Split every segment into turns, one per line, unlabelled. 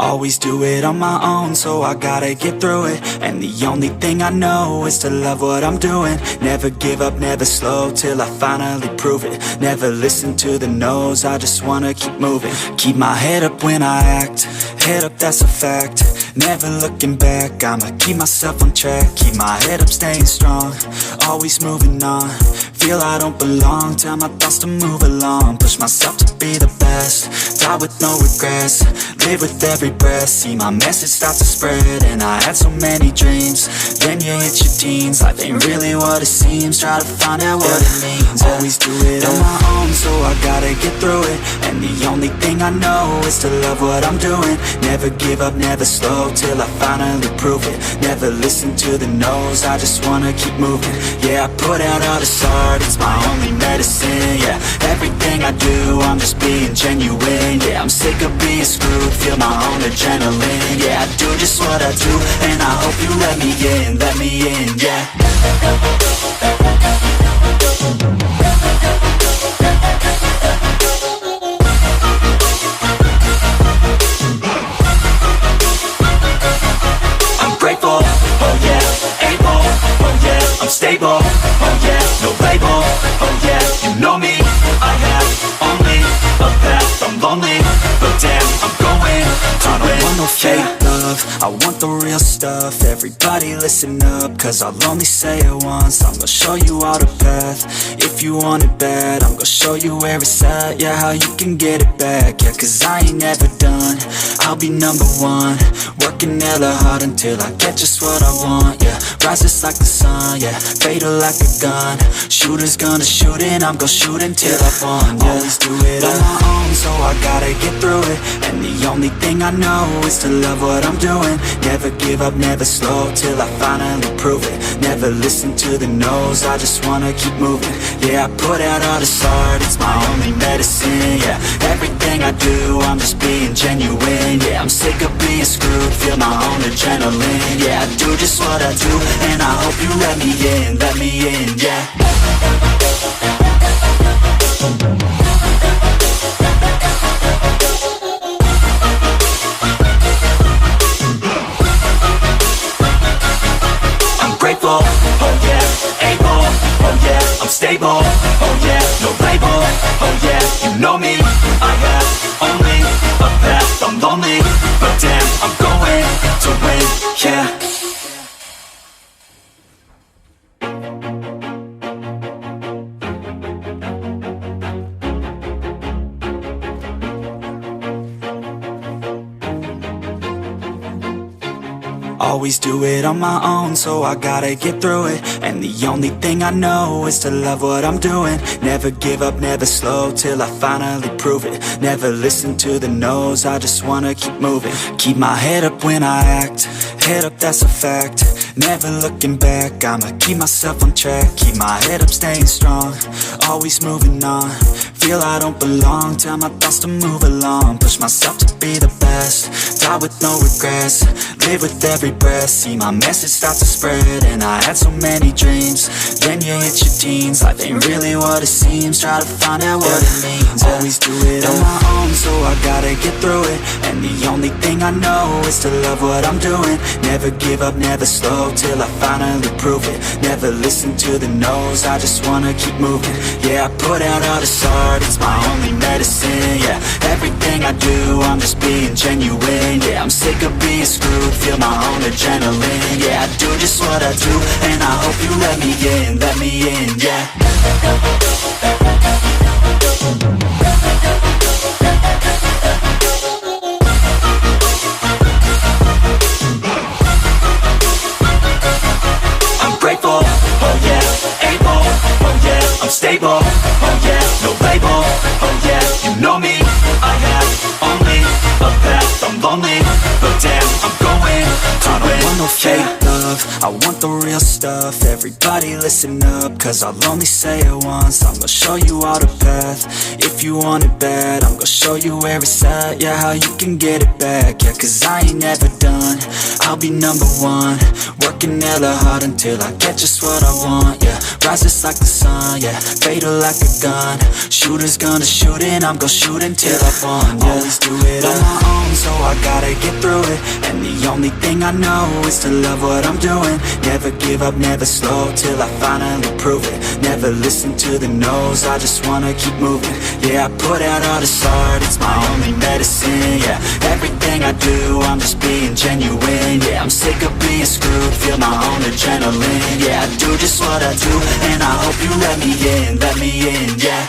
Always do it on my own, so I gotta get through it. And the only thing I know is to love what I'm doing. Never give up, never slow, till I finally prove it. Never listen to the no's, I just wanna keep moving. Keep my head up when I act, head up, that's a fact. Never looking back, I'ma keep myself on track. Keep my head up, staying strong, always moving on. Feel I don't belong, tell my thoughts to move along. Push myself to be the best, die with no regrets. Live with every breath, see my message start to spread. And I had so many dreams, then you hit your teens. Life ain't really what it seems, try to find out what it means. Always do it on my own, so I gotta get through it. And the only thing I know is to love what I'm doing. Never give up, never slow, till I finally prove it. Never listen to the no's, I just wanna keep moving. Yeah, I put out all this art, it's my only medicine. Yeah, everything I do, I'm just being genuine. Yeah, I'm sick of being screwed, feel my own adrenaline. Yeah, I do just what I do, and I hope you let me in, yeah. I'm grateful, oh yeah, able, oh yeah, I'm stable, oh yeah, no label, oh yeah, you know me, I have only a path, I'm lonely, but damn, I'm going to win. I don't want no fake love, I want the real stuff. Everybody listen up, cause I'll only say it once. I'm gonna show you all the path, if you want it bad. I'm gonna show you where it's at, yeah, how you can get it back. Yeah, cause I ain't never done, I'll be number one. Working hella hard until I get just what I want, yeah. Rises like the sun, yeah, fatal like a gun. Shooter's gonna shoot and I'm gonna shoot until I won, yeah. Always do it on my own, so I gotta get through it. And the only thing I know is to love what I'm doing. Never give up, never slow, till I finally prove it. Never listen to the no's, I just wanna keep moving. Yeah, I put out all this art, it's my only medicine. Yeah, everything I do, I'm just being genuine. Yeah, I'm sick of being screwed, feel my own adrenaline. Yeah, I do just what I do, and I hope you let me in, yeah. Grateful, oh yeah, able, oh yeah, I'm stable, oh yeah, no label, oh yeah, you know me, I have only a path, I'm lonely, but damn, I'm going to win, yeah. Always do it on my own, so I gotta get through it. And the only thing I know is to love what I'm doing. Never give up, never slow, till I finally prove it. Never listen to the no's, I just wanna keep moving. Keep my head up when I act, head up, that's a fact. Never looking back, I'ma keep myself on track. Keep my head up, staying strong, always moving on. Feel I don't belong, tell my thoughts to move along. Push myself to be the best, die with no regrets. Live with every breath, see my message start to spread. And I had so many dreams, then you hit your teens. Life ain't really what it seems, try to find out what it means. Always do it on my own, so I gotta get through it. And the only thing I know is to love what I'm doing. Never give up, never slow, till I finally prove it. Never listen to the no's, I just wanna keep moving. Yeah, I put out all this art, it's my only medicine. Yeah, everything I do, I'm just being genuine. Yeah, I'm sick of being screwed, feel my own adrenaline. Yeah, I do just what I do, and I hope you let me in, yeah. I'm grateful, oh yeah, able, oh yeah, I'm stable, oh yeah, no label, oh yeah, you know me, I have only a path, I'm lonely, but damn, I'm going to win. I don't want no fake love, I want the real stuff. Everybody listen up, cause I'll only say it once. I'm gonna show you all the path, if you want it bad. I'm gonna show you where it's at, yeah, how you can get it back. Yeah, cause I ain't never done, I'll be number one. Work Working hella hard until I get just what I want, yeah. Rises like the sun, yeah, fatal like a gun. Shooters gonna shoot and I'm gonna shoot until I won, yeah. Always do it on my own, so I gotta get through it. And the only thing I know is to love what I'm doing. Never give up, never slow, till I finally prove it. Never listen to the no's, I just wanna keep moving. Yeah, I put out all this art, it's my only medicine, yeah. Everything I do, I'm just being genuine, yeah. I'm sick of being screwed, feel my own adrenaline, yeah. I do just what I do, and I hope you let me in, yeah.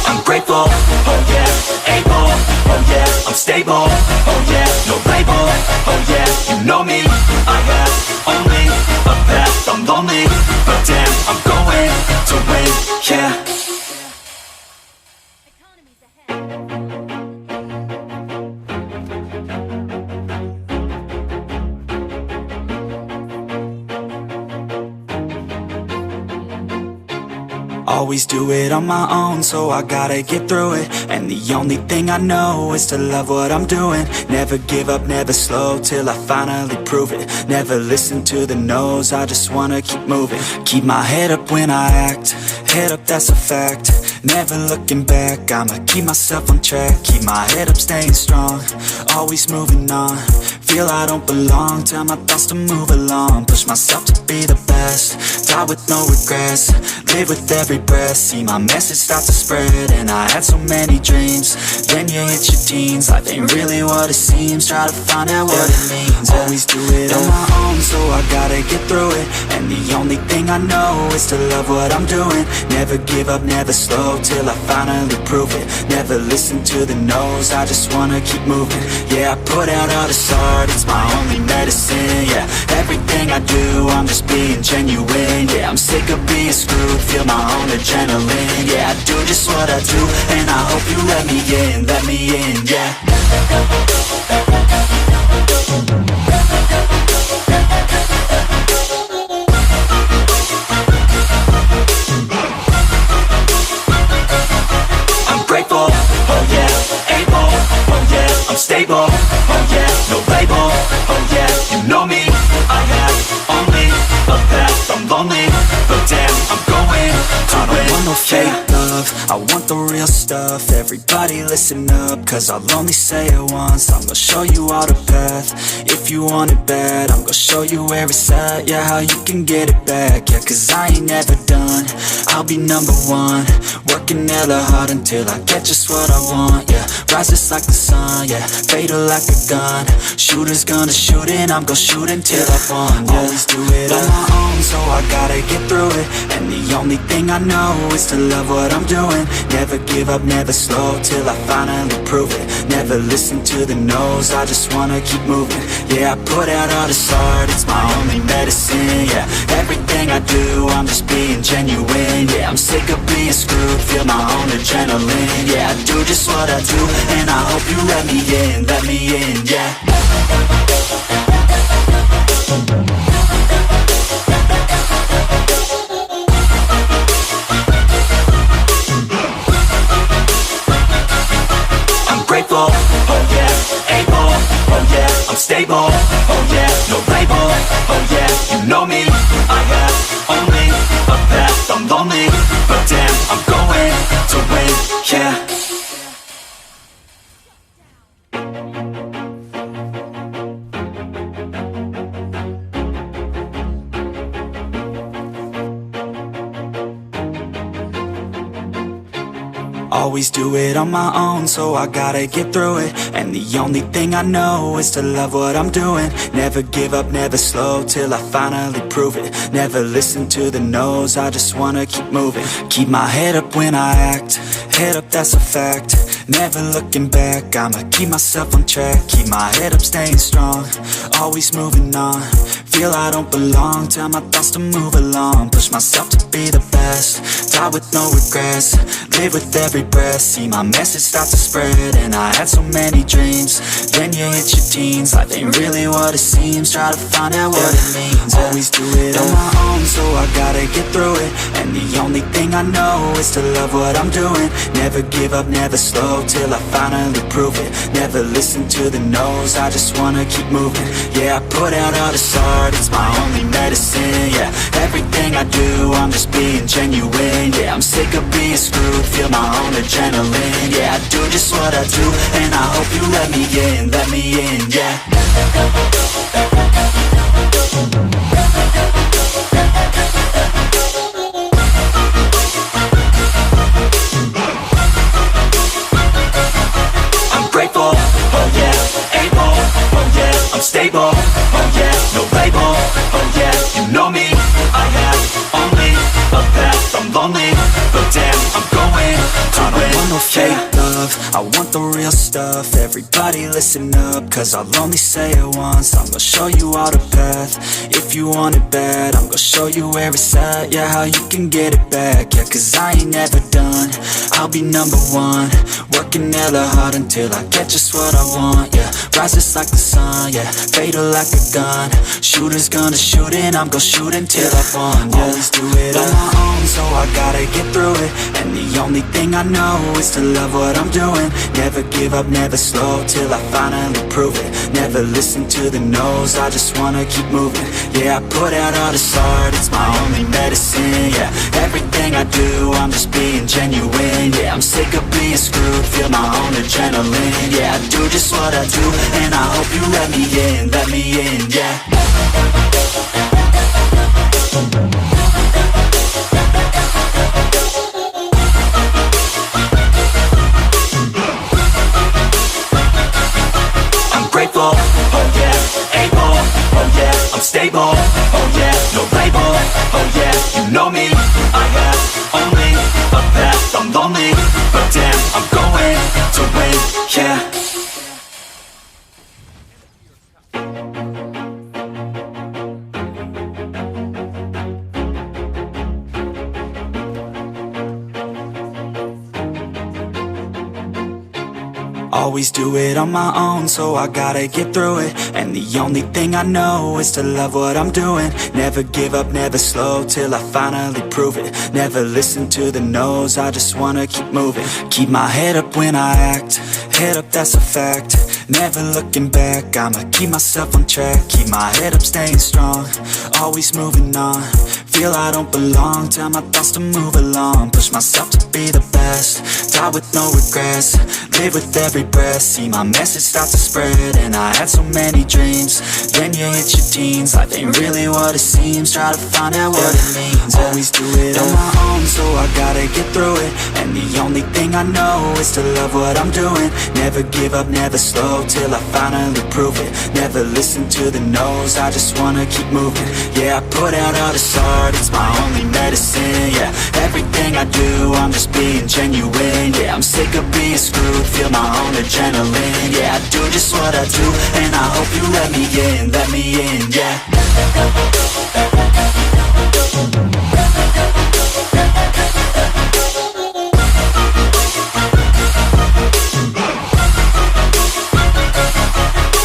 I'm grateful, oh yeah, able, oh yeah, I'm stable, oh yeah, no label, oh yeah, you know me, I have only a path, I'm lonely, but damn, I'm going to win, yeah. Always do it on my own, so I gotta get through it. And the only thing I know is to love what I'm doing. Never give up, never slow, till I finally prove it. Never listen to the no's, I just wanna keep moving. Keep my head up when I act, head up, that's a fact. Never looking back, I'ma keep myself on track. Keep my head up, staying strong, always moving on. Feel I don't belong, tell my thoughts to move along. Push myself to be the best, die with no regrets. Live with every breath, see my message start to spread. And I had so many dreams, then you hit your teens. Life ain't really what it seems, try to find out what it means. Always do it on my own, so I gotta get through it. And the only thing I know is to love what I'm doing. Never give up, never slow, till I finally prove it. Never listen to the no's, I just wanna keep moving. Yeah, I put out all this art, it's my only medicine, yeah. Everything I do, I'm just being genuine, yeah. I'm sick of being screwed, feel my own adrenaline, yeah. I do just what I do, and I hope you let me in, yeah. I'm grateful, oh yeah, able, oh yeah, I'm stable, oh yeah, no label, oh yeah, you know me, I have only a path, I'm lonely, but damn, I'm going to win. I don't want no fake love, I want the real stuff. Everybody listen up, cause I'll only say it once. I'm gonna show you all the path, if you want it bad. I'm gonna show you where it's at, yeah, how you can get it back. Yeah, cause I ain't never done, I'll be number one. Working hella hard until I get just what I want, yeah. Rises like the sun, yeah, fatal like a gun. Shooters gonna shoot and I'm gonna shoot until I won, yeah. Always do it on my own, so I gotta get through it. And the only thing I know is to love what I'm doing. Never give up, never slow, till I finally prove it. Never listen to the no's, I just wanna keep moving. Yeah, I put out all this art, it's my only medicine, yeah. Everything I do, I'm just being genuine, yeah. I'm sick of being screwed, feel my own adrenaline, yeah. I do just what I do, and I hope you let me in, yeah. I'm grateful, oh yeah, able, oh yeah, I'm stable, oh yeah, no label, oh yeah, you know me, I have only a path, I'm lonely, but damn, I'm going to win, yeah. Always do it on my own, so I gotta get through it. And the only thing I know is to love what I'm doing. Never give up, never slow, till I finally prove it. Never listen to the no's, I just wanna keep moving. Keep my head up when I act, head up, that's a fact. Never looking back, I'ma keep myself on track. Keep my head up, staying strong, always moving on. Feel I don't belong, tell my thoughts to move along. Push myself to be the best, die with no regrets. Live with every breath, see my message start to spread. And I had so many dreams, then you hit your teens. Life ain't really what it seems, try to find out what it means. Always do it on my own, so I gotta get through it. And the only thing I know is to love what I'm doing. Never give up, never slow, till I finally prove it. Never listen to the no's, I just wanna keep moving. Yeah, I put out all this art, it's my only medicine. Yeah, everything I do, I'm just being genuine. Yeah, I'm sick of being screwed, feel my own adrenaline. Yeah, I do just what I do, and I hope you let me in, yeah. I'm grateful, oh yeah, able, oh yeah, I'm stable, oh yeah, no label, oh yeah, you know me, I have only a path, I'm lonely, but damn, I'm going to win. I don't want no fake love, I want the real stuff. Everybody listen up, cause I'll only say it once. I'm gonna show you all the path, if you want it bad. I'm gonna show you where it's at, yeah, how you can get it back. Yeah, cause I ain't never done, I'll be number one. Working hella hard until I get just what I want, yeah. Rises like the sun, yeah, fatal like a gun. Shooter's gonna shoot and I'm gonna shoot until I won, yeah. Always do it on my own, so I gotta get through it. And the only thing I know is to love what I'm doing. Never give up, never slow, till I finally prove it. Never listen to the no's, I just wanna keep moving. Yeah, I put out all this art, it's my only medicine. Yeah, everything I do, I'm just being genuine. Yeah, I'm sick of being screwed, feel my own adrenaline. Yeah, I do just what I do, and I hope you let me in, yeah. Grateful, oh yeah, able, oh yeah, I'm stable, oh yeah, no label, oh yeah, you know me, I have only a path, I'm lonely, but damn, I'm going to win, yeah. Always do it on my own, so I gotta get through it. And the only thing I know is to love what I'm doing. Never give up, never slow, till I finally prove it. Never listen to the no's, I just wanna keep moving. Keep my head up when I act, head up, that's a fact. Never looking back, I'ma keep myself on track. Keep my head up, staying strong, always moving on. Feel I don't belong, tell my thoughts to move along. Push myself to be the best, die with no regrets. Live with every breath, see my message start to spread. And I had so many dreams, then you hit your teens. Life ain't really what it seems, try to find out what it means. Always do it on my own, so I gotta get through it. And the only thing I know is to love what I'm doing. Never give up, never slow, till I finally prove it. Never listen to the no's, I just wanna keep moving. Yeah, I put out all this art, it's my only medicine. Yeah, everything I do, I'm just being genuine. Yeah, I'm sick of being screwed, feel my own adrenaline. Yeah, I do just what I do, and I hope you let me in, yeah.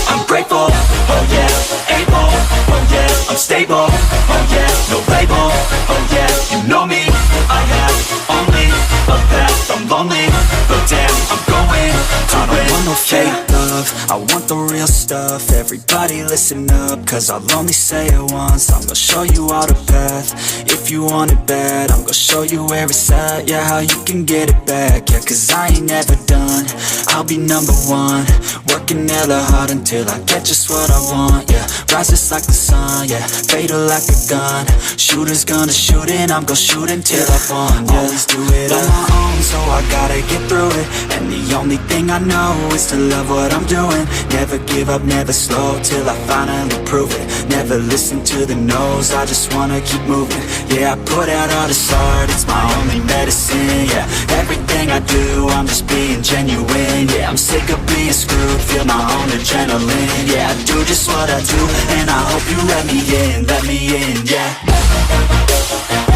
I'm grateful, oh yeah, able, oh yeah, I'm stable, oh yeah, no label, oh yeah, you know me, I have only a path, I'm lonely, but damn, I'm going to win. I don't want no fake love, I want the real stuff. Everybody listen up, cause I'll only say it once. I'm gonna show you all the path, if you want it bad. I'm gonna show you where it's at, yeah, how you can get it back. Yeah, cause I ain't never done, I'll be number one. Working hella hard until I get just what I want, yeah. Rises like the sun, yeah, fatal like a gun. Shooter's gonna shoot and I'm gonna shoot until I won, yeah. Always do it on my own, so I gotta get through it. And the only thing I know is to love what I'm doing. Never give up, never slow, till I finally prove it. Never listen to the no's, I just wanna keep moving. Yeah, I put out all this art, it's my only medicine. Yeah, everything I do, I'm just being genuine. Yeah, I'm sick of being screwed, feel my own adrenaline. Yeah, I do just what I do, and I hope you let me in, yeah.